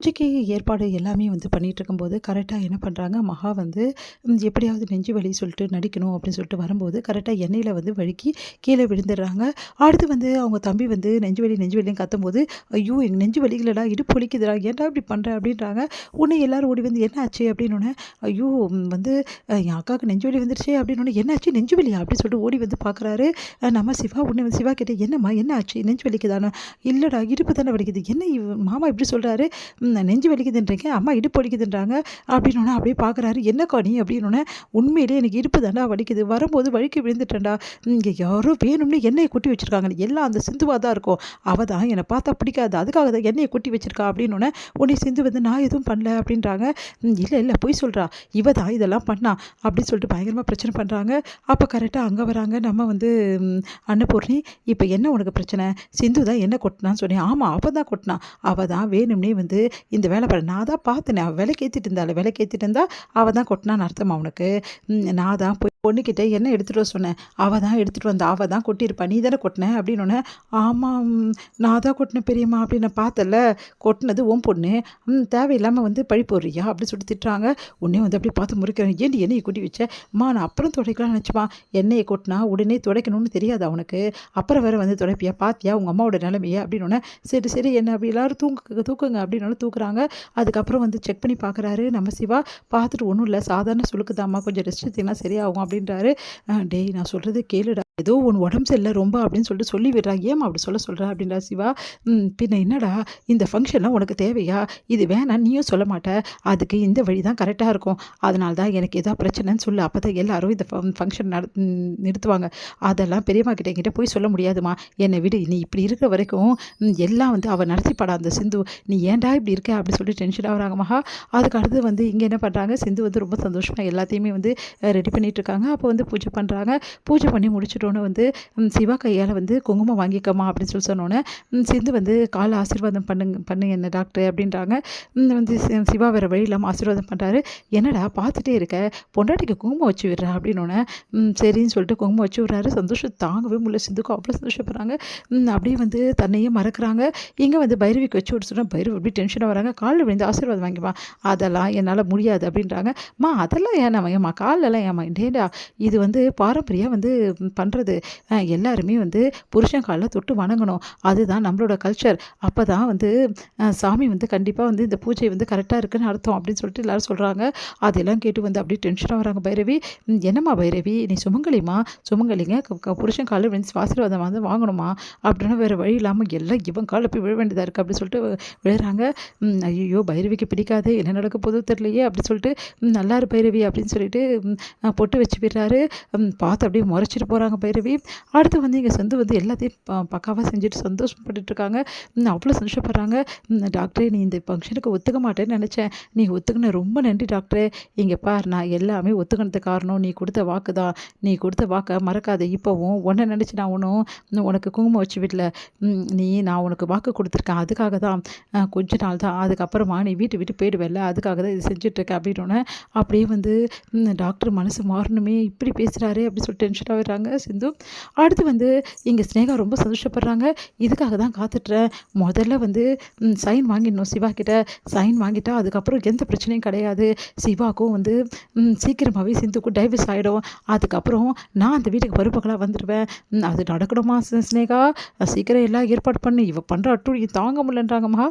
பூஜைக்கு ஏற்பாடு எல்லாமே வந்து பண்ணிகிட்ருக்கும்போது கரெக்டாக என்ன பண்ணுறாங்க மகா வந்து எப்படியாவது நெஞ்சு வலி சொல்லிட்டு நடிக்கணும் அப்படின்னு சொல்லிட்டு வரும்போது கரெக்டாக எண்ணெயில் வந்து வழுக்கி கீழே விழுந்துடுறாங்க. அடுத்து வந்து அவங்க தம்பி வந்து நெஞ்சு வலி நெஞ்சு வலின்னு கத்தும்போது, ஐயோ எங்கள் நெஞ்சு வலிக்கலடா இடுப்பு வலிக்குதுடா ஏன்டா இப்படி பண்ணுற அப்படின்றாங்க. உடனே எல்லாரும் ஓடி வந்து என்ன ஆச்சு அப்படின்னோடனே, ஐயோ வந்து என் அக்காவுக்கு நெஞ்சு வலி வந்துருச்சே அப்படின்னோடனே என்னாச்சு நெஞ்சு வலியா அப்படின்னு சொல்லிட்டு ஓடி வந்து பார்க்குறாரு நம்ம சிவா. உடனே வந்து சிவா கிட்டே என்னம்மா என்ன ஆச்சு நெஞ்சு வலிக்குதானே, இல்லைடா இடுப்பு தானே வலிக்குது, என்ன மாமா இப்படி சொல்கிறாரு, நெஞ்சு வலிக்குதுன்றீங்க, அம்மா இடுப்பு வலிக்குதுன்றாங்க அப்படின்னோடனே அப்படியே பார்க்குறாரு. என்னக்கா நீ அப்படின்னோடனே, உண்மையிலேயே எனக்கு இடுப்பு தாண்டா வலிக்குது, வரும்போது வழுக்கி விழுந்துட்டேன்டா, இங்கே யாரோ வேணும்னு எண்ணெயை கொட்டி வச்சுருக்காங்க, எல்லாம் அந்த சிந்துவாக தான் இருக்கும், அவள் தான் என்னை பார்த்தா பிடிக்காது அதுக்காக தான் எண்ணெயை கொட்டி வச்சிருக்கா அப்படின்னோடனே, உடனே சிந்து வந்து நான் எதுவும் பண்ணல அப்படின்றாங்க. இல்லை இல்லை பொய் சொல்கிறா, இவ தான் இதெல்லாம் பண்ணா அப்படின்னு சொல்லிட்டு பயங்கரமாக பிரச்சனை பண்ணுறாங்க. அப்போ கரெக்டாக அங்கே வராங்க நம்ம வந்து அன்னபூர்ணி. இப்போ என்ன உனக்கு பிரச்சனை, சிந்து தான் என்ன கொட்டினான்னு சொன்னேன். ஆமாம் அவள் தான் கொட்டினா, அவள் தான் வேணும்னே வந்து இந்த வேலை பண்ண, நான் தான் பார்த்தேனே அவள் விலைக்கு ஏற்றிட்டு இருந்தா அவள் தான் கொட்டினான்னு அர்த்தமா அவனுக்கு. நான் தான் போய் பொண்ணுக்கிட்ட என்ன எடுத்துகிட்டு வர சொன்னேன், அவள் தான் எடுத்துகிட்டு வந்தா, அவள் தான் கொட்டியிருப்பா, நீ தானே கொட்டினேன் அப்படின்னோடனே, ஆமாம் நான் தான் கொட்டினேன் பெரியம்மா அப்படின்னு நான் பார்த்தல, கொட்டினது உன் பொண்ணு, தேவையில்லாமல் வந்து பழி போடுறியா அப்படின்னு சொல்லிட்டு திட்டுறாங்க. உடனே வந்து அப்படி பார்த்து முறைக்கிறேன், ஏண்டி எண்ணெயை கொட்டி வச்சேன், அம்மா நான் அப்புறம் துடைக்கலாம்னு நினச்சிப்பா, எண்ணெயை கொட்டினா உடனே துடைக்கணும்னு தெரியாது அவனுக்கு, அப்புறம் வேறு வந்து துடைப்பியா, பார்த்தியா உங்கள் அம்மாவோட நிலைமையை அப்படின்னோடனே, சரி சரி என்ன அப்படி எல்லோரும் தூக்குங்க அப்படின்னாலும் தூக்குறாங்க. அதுக்கப்புறம் வந்து செக் பண்ணி பார்க்குறாரு நம்ம சிவா. பார்த்துட்டு ஒன்றும் இல்லை சாதாரண சுளுக்குதாம்மா, கொஞ்சம் ரெஸ்ட் எடுத்தீங்கன்னா சரியாகும் அப்படின்றாரு. டேய் நான் சொல்கிறது கேளுடா, ஏதோ ஒன்று உடம்பு சரியில்லை ரொம்ப அப்படின்னு சொல்லிட்டு சொல்லி விடுறா, ஏமா அப்படி சொல்கிறா அப்படின்றா சிவா. பின்ன என்னடா இந்த ஃபங்க்ஷன்லாம் உனக்கு தேவையா, இது வேணாம் நீயும் சொல்ல மாட்டேன், அதுக்கு இந்த வழி தான் கரெக்டாக இருக்கும், அதனால தான் எனக்கு எதாவது பிரச்சனைன்னு சொல்லு, அப்போ தான் எல்லோரும் இந்த ஃபங்க்ஷன் நிறுத்துவாங்க, அதெல்லாம் பெரியம்மா கிட்ட போய் சொல்ல முடியாதுமா, என்னை விடு, நீ இப்படி இருக்கிற வரைக்கும் எல்லாம் வந்து அவள் நடத்திப்பாடா அந்த சிந்து, நீ ஏன்டா இப்படி இருக்க அப்படின்னு சொல்லி டென்ஷன் ஆகுறாங்க மகா. அதுக்கு அடுத்து வந்து இங்கே என்ன பண்ணுறாங்க, சிந்து வந்து ரொம்ப சந்தோஷமாக எல்லாத்தையுமே வந்து ரெடி பண்ணிகிட்ருக்காங்க. அப்போ வந்து பூஜை பண்ணுறாங்க. பூஜை பண்ணி முடிச்சிட்டோன்னே வந்து சிவா கையால் வந்து குங்குமம் வாங்கிக்கமா அப்படின்னு சொல்லி சொன்னோன்னே, சிந்து வந்து காலை ஆசீர்வாதம் பண்ணுங்க என்ன டாக்டர் அப்படின்றாங்க. வந்து சிவா வேறு வழி இல்லாமல் ஆசீர்வாதம் பண்ணுறாரு. என்னடா பார்த்துட்டே இருக்க, பொண்டாட்டிக்கு குங்குமம் வச்சு விடுறா அப்படின்னோடனே, சரின்னு சொல்லிட்டு குங்குமம் வச்சு விட்றாரு. சந்தோஷம் தாங்கவே முடியல சிந்துக்கும், அவ்வளோ சந்தோஷப்படுறாங்க. அப்படியே வந்து தன்னையே மறக்கிறாங்க. இங்கே வந்து பைரவிக்கு வச்சு விட்டு சொன்னால் பைரவி எப்படி டென்ஷனாக வராங்க, காலில் விழுந்து ஆசீர்வாதம் வாங்கிப்பா, அதெல்லாம் என்னால் முடியாது அப்படின்றாங்க. அதெல்லாம் ஏம்மா காலெல்லாம் ஏம்மா, டேடா இது வந்து பாரம்பரியம் வந்து பண்ணுறது, எல்லாருமே வந்து புருஷன் காலில் தொட்டு வணங்கணும், அதுதான் நம்மளோட கல்ச்சர், அப்போ தான் வந்து சாமி வந்து கண்டிப்பாக வந்து இந்த பூஜை வந்து கரெக்டாக இருக்குன்னு அர்த்தம் அப்படின்னு சொல்லிட்டு எல்லோரும் சொல்கிறாங்க. அதெல்லாம் கேட்டு வந்து அப்படியே டென்ஷனாக வராங்க பைரவி. என்னம்மா பைரவி நீ சுமங்கலிம்மா, சுமங்கலிங்க புருஷன் காலில் விழுந்து ஆசீர்வாதம் வந்து வாங்கணுமா அப்படின்னா வேறு வழி இல்லாமல் எல்லாம் இவன் காலில் போய் விழ வேண்டியதாக இருக்குது அப்படின்னு சொல்லிட்டு விழுறாங்க. ஐயோ பைரவிக்கு பிடிக்காது, என்ன நடக்க போதும் தெரியலையே அப்படி சொல்லிட்டு நல்லா இரு பைரவி அப்படின்னு சொல்லிட்டு பொட்டு வச்சு விடுறாரு. பார்த்து அப்படியே முறைச்சிட்டு போகிறாங்க பைரவி. அடுத்து வந்து இங்கே சிந்து வந்து எல்லாத்தையும் பக்காவாக செஞ்சுட்டு சந்தோஷப்பட்டுருக்காங்க. அவ்வளோ சந்தோஷப்படுறாங்க. டாக்டரே நீ இந்த ஃபங்க்ஷனுக்கு ஒத்துக்க மாட்டேன்னு நினச்சேன், நீ ஒத்துக்கின ரொம்ப நன்றி டாக்டரே, இங்கே பார் நான் எல்லாமே ஒத்துக்கினதுக்கு காரணம் நீ கொடுத்த வாக்கு தான், நீ கொடுத்த வாக்கை மறக்காத, இப்போவும் உன்னை நினச்சி நான் ஒன்றும் உனக்கு குங்குமம் வச்சு விடல, நான் உனக்கு வாக்கு கொடுத்துருக்கேன், அதுக்காக தான் கொஞ்ச நாள் தான், அதுக்கப்புறமா நீ விட்டு போயிடுவேல்ல, அதுக்காக தான் இது செஞ்சிட்ருக்கேன் அப்படின்னோடனே அப்படியே வந்து டாக்டர் மனசு மாறணுமே இப்படி பேசுகிறாரு அப்படி சொல்லிட்டு டென்ஷனாக வர்றாங்க சிந்து. அடுத்து வந்து இங்கே ஸ்னேகா ரொம்ப சந்தோஷப்படுறாங்க. இதுக்காக தான் காத்துட்றேன், முதல்ல வந்து சைன் வாங்கிடணும் சிவா கிட்ட, சைன் வாங்கிட்டா அதுக்கப்புறம் எந்த பிரச்சனையும் கிடையாது, சிவாக்கும் வந்து சீக்கிரமாகவே சிந்துக்கும் டைவர்ஸ் ஆகிடும், அதுக்கப்புறம் நான் அந்த வீட்டுக்கு மறுபக்கலாக வந்துடுவேன், அது நடக்கணுமா ஸ்னேகா, சீக்கிரம் எல்லாம் ஏற்பாடு பண்ணி, இவ பண்ணுற அட்டூழியம் தாங்க முடியலன்றாங்கம்மா.